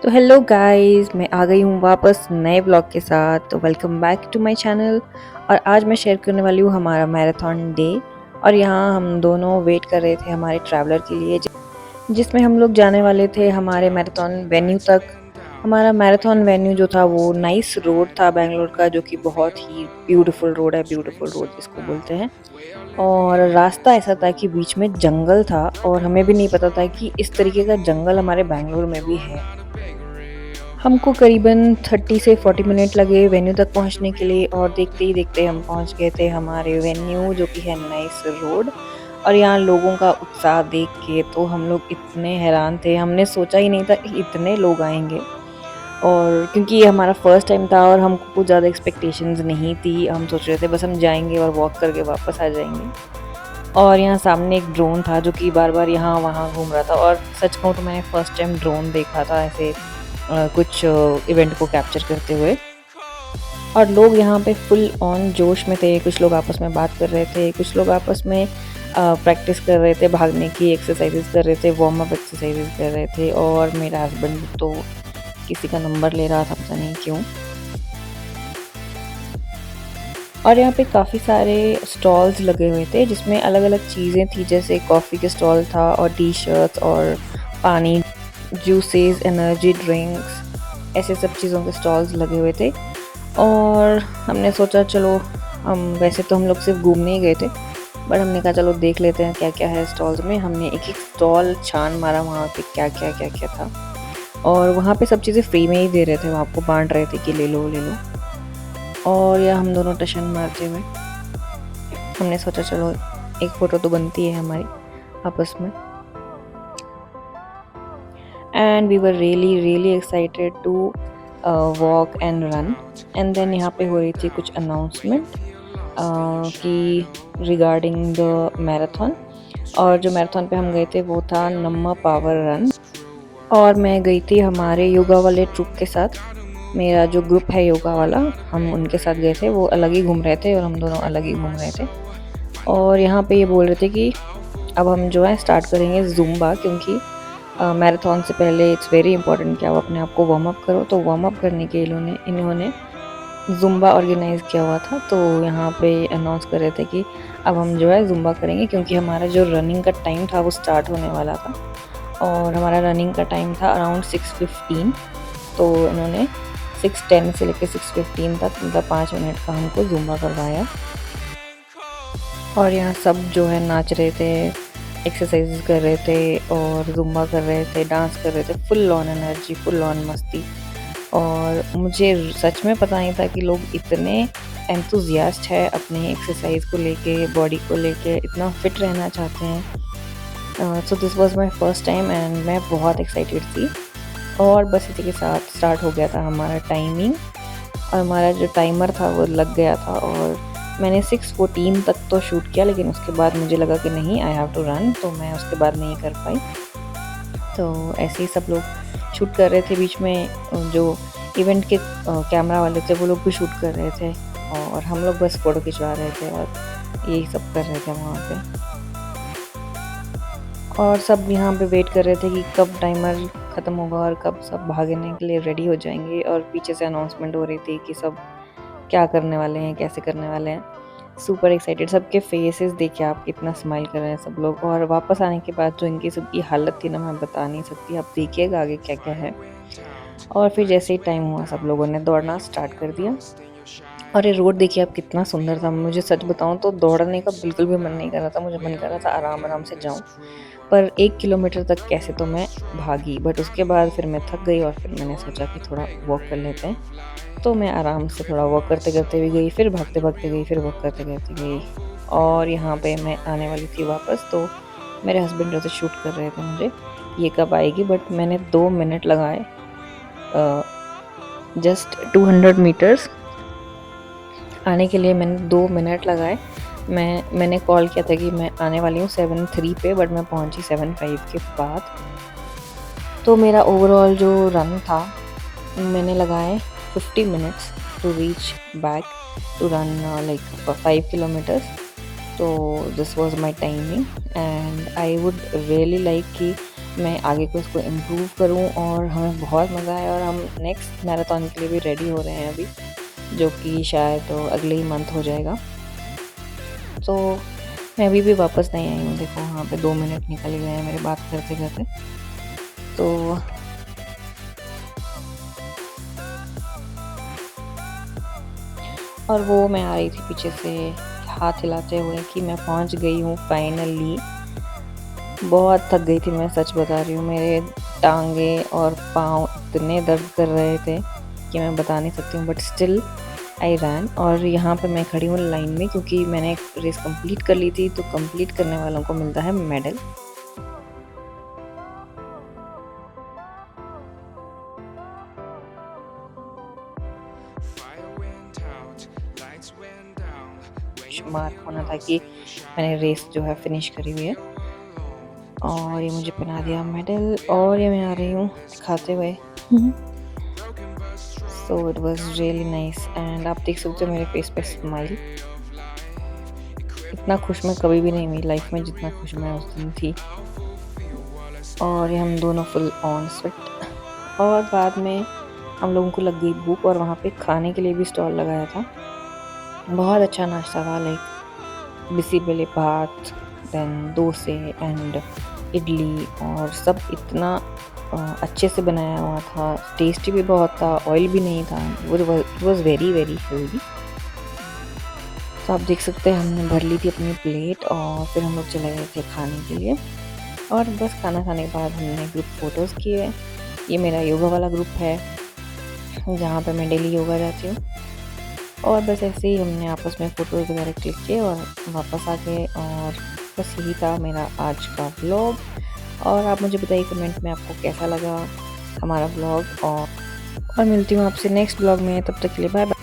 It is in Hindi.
तो हेलो गाइस, मैं आ गई हूँ वापस नए ब्लॉग के साथ। तो welcome back to my channel. और आज मैं शेयर करने वाली हूँ हमारा मैराथन डे। और यहाँ हम दोनों वेट कर रहे थे हमारे ट्रैवलर के लिए, जिसमें हम लोग जाने वाले थे हमारे मैराथन वेन्यू तक। हमारा मैराथन वेन्यू जो था वो नाइस रोड था बेंगलोर का, जो कि बहुत ही ब्यूटीफुल रोड है, ब्यूटीफुल रोड जिसको बोलते हैं। और रास्ता ऐसा था कि बीच में जंगल था, और हमें भी नहीं पता था कि इस तरीके का जंगल हमारे बेंगलोर में भी है। हमको करीबन 30 से 40 मिनट लगे वेन्यू तक पहुंचने के लिए, और देखते ही देखते हम पहुंच गए थे हमारे वेन्यू, जो कि है नाइस रोड। और यहाँ लोगों का उत्साह देख के तो हम लोग इतने हैरान थे, हमने सोचा ही नहीं था कि इतने लोग आएंगे। और क्योंकि ये हमारा फर्स्ट टाइम था और हमको कुछ ज़्यादा एक्सपेक्टेशंस नहीं थी, हम सोच रहे थे बस हम जाएंगे और वॉक करके वापस आ जाएंगे। और यहाँ सामने एक ड्रोन था जो कि बार बार यहाँ वहाँ घूम रहा था, और सच कहूँ तो मैंने फर्स्ट टाइम ड्रोन देखा था ऐसे कुछ इवेंट को कैप्चर करते हुए। और लोग यहाँ पे फुल ऑन जोश में थे, कुछ लोग आपस में बात कर रहे थे, कुछ लोग आपस में प्रैक्टिस कर रहे थे, भागने की एक्सरसाइजेस कर रहे थे, वार्म अप एक्सरसाइजेस कर रहे थे। और मेरा हस्बैंड तो किसी का नंबर ले रहा था, पता नहीं क्यों। और यहाँ पे काफ़ी सारे स्टॉल्स लगे हुए थे जिसमें अलग अलग चीज़ें थी, जैसे कॉफ़ी के स्टॉल था, और टी शर्ट्स, और पानी, जूसेस, एनर्जी ड्रिंक्स, ऐसे सब चीज़ों के स्टॉल्स लगे हुए थे। और हमने सोचा चलो, हम वैसे तो हम लोग सिर्फ घूमने ही गए थे, बट हमने कहा चलो देख लेते हैं क्या क्या है स्टॉल्स में। हमने एक एक स्टॉल छान मारा वहाँ पे क्या क्या था। और वहाँ पे सब चीज़ें फ्री में ही दे रहे थे, वहाँ आपको बांट रहे थे कि ले लो ले लो। और या हम दोनों टशन मारते हुए हमने सोचा चलो एक फ़ोटो तो बनती है हमारी आपस में। And we were really really excited to walk and run. And then यहाँ पे हो रही थी कुछ अनाउंसमेंट कि रिगार्डिंग द मैराथन। और जो मैराथन पे हम गए थे वो था नम्मा पावर रन। और मैं गई थी हमारे योगा वाले ट्रुप के साथ। मेरा जो ग्रुप है योगा वाला, हम उनके साथ गए थे। वो अलग ही घूम रहे थे और हम दोनों अलग ही घूम रहे थे। और यहाँ पे ये बोल रहे थे कि अब हम जो है स्टार्ट करेंगे ज़ुम्बा, क्योंकि मैराथन से पहले इट्स वेरी इंपॉर्टेंट कि आप अपने आप को वार्म अप करो। तो वार्म अप करने के इन्होंने ज़ुम्बा ऑर्गेनाइज़ किया हुआ था। तो यहाँ पे अनाउंस कर रहे थे कि अब हम जो है ज़ुम्बा करेंगे, क्योंकि हमारा जो रनिंग का टाइम था वो स्टार्ट होने वाला था। और हमारा रनिंग का टाइम था अराउंड 6:15। तो इन्होंने 6:10 से लेकर 6:15 तक, मतलब 5 मिनट का हमको ज़ुम्बा करवाया। और यहाँ सब जो है नाच रहे थे, एक्सरसाइज कर रहे थे, और ज़ुम्बा कर रहे थे, डांस कर रहे थे, full on energy, full on मस्ती। और मुझे सच में पता नहीं था कि लोग इतने एंथुजियास्ट है अपने एक्सरसाइज को लेके, बॉडी को लेके, इतना फिट रहना चाहते हैं। So this was my first time and मैं बहुत एक्साइटेड थी। और बस इसी के साथ स्टार्ट हो गया था हमारा टाइमिंग। और हमारा जो टाइमर था वो लग गया था, और मैंने 6:14 तक तो शूट किया, लेकिन उसके बाद मुझे लगा कि नहीं, आई हैव टू रन, तो मैं उसके बाद नहीं कर पाई। तो ऐसे ही सब लोग शूट कर रहे थे। बीच में जो इवेंट के कैमरा वाले थे वो लोग भी शूट कर रहे थे, और हम लोग बस फ़ोटो खिंचवा रहे थे और यही सब कर रहे थे वहाँ पे। और सब यहाँ पे वेट कर रहे थे कि कब टाइमर ख़त्म होगा और कब सब भागने के लिए रेडी हो जाएंगे। और पीछे से अनाउंसमेंट हो रही थी कि सब क्या करने वाले हैं, कैसे करने वाले हैं। सुपर एक्साइटेड, सबके फेसेस देखिए आप, कितना स्माइल कर रहे हैं सब लोग। और वापस आने के बाद जो इनकी सबकी हालत थी ना, मैं बता नहीं सकती, आप देखिएगा आगे क्या क्या है। और फिर जैसे ही टाइम हुआ सब लोगों ने दौड़ना स्टार्ट कर दिया। और ये रोड देखिए आप, कितना सुंदर था। मुझे सच बताऊं तो दौड़ने का बिल्कुल भी मन नहीं कर रहा था, मुझे मन कर रहा था आराम आराम से जाऊं। पर 1 किलोमीटर तक कैसे तो मैं भागी, बट उसके बाद फिर मैं थक गई, और फिर मैंने सोचा कि थोड़ा वॉक कर लेते हैं। तो मैं आराम से थोड़ा वॉक करते करते भी गई, फिर भागते भागते गई, फिर वॉक करते करते गई। और यहाँ पे मैं आने वाली थी वापस, तो मेरे हस्बैंड जो थे शूट कर रहे थे मुझे, ये कब आएगी। बट मैंने 2 मिनट लगाए, जस्ट 200 मीटर्स आने के लिए मैंने 2 मिनट लगाए। मैंने कॉल किया था कि मैं आने वाली हूँ 7:03 पे, बट मैं पहुँची 7:05 के बाद। तो मेरा ओवरऑल जो रन था, मैंने लगाए 50 minutes to reach back to run like 5 kilometres. तो this was my timing, and I would really like कि मैं आगे को इसको इम्प्रूव करूं। और हमें बहुत मज़ा आया और हम नेक्स्ट मैराथन के लिए भी रेडी हो रहे हैं अभी, जो कि शायद तो अगले ही मंथ हो जाएगा। तो मैं अभी भी वापस नहीं आई हूँ। देखो वहाँ पे 2 मिनट निकल गए हैं मेरे बात करते करते। तो और वो मैं आ रही थी पीछे से हाथ हिलाते हुए कि मैं पहुँच गई हूँ फाइनली। बहुत थक गई थी, मैं सच बता रही हूँ। मेरे टांगे और पाँव इतने दर्द कर रहे थे कि मैं बता नहीं सकती हूँ, बट स्टिल आई रैन। और यहाँ पे मैं खड़ी हूँ लाइन में, क्योंकि मैंने रेस कंप्लीट कर ली थी, तो कंप्लीट करने वालों को मिलता है मेडल। मार्क होना था कि मैंने रेस जो है फिनिश करी हुई है। और ये मुझे पहना दिया मेडल, और ये मैं आ रही हूँ दिखाते हुए। So it was really nice, and आप देख सकते हो मेरे फेस पे स्माइल। इतना खुश मैं कभी भी नहीं हुई लाइफ में जितना खुश मैं उस दिन थी। और ये हम दोनों फुल ऑन स्वेट। और बाद में हम लोगों को लग गई भूख, और वहाँ पे खाने के लिए भी स्टॉल लगाया था। बहुत अच्छा नाश्ता था, लाइक बिसीबेले भात, देन डोसे एंड इडली, और सब इतना अच्छे से बनाया हुआ था। टेस्टी भी बहुत था, ऑयल भी नहीं था। It was very very healthy. तो आप देख सकते हैं हमने भर ली थी अपनी प्लेट, और फिर हम लोग चले गए थे खाने के लिए। और बस खाना खाने के बाद हमने ग्रुप फ़ोटोज़ किए। ये मेरा योगा वाला ग्रुप है जहाँ पे मैं डेली योगा जाती हूँ। और बस ऐसे ही हमने आपस में फ़ोटोज़ वगैरह क्लिक किए और वापस आ गए। और बस यही था मेरा आज का व्लॉग। और आप मुझे बताइए कमेंट में आपको कैसा लगा हमारा व्लॉग। और मिलती हूँ आपसे नेक्स्ट व्लॉग में, तब तक के लिए बाय बाय।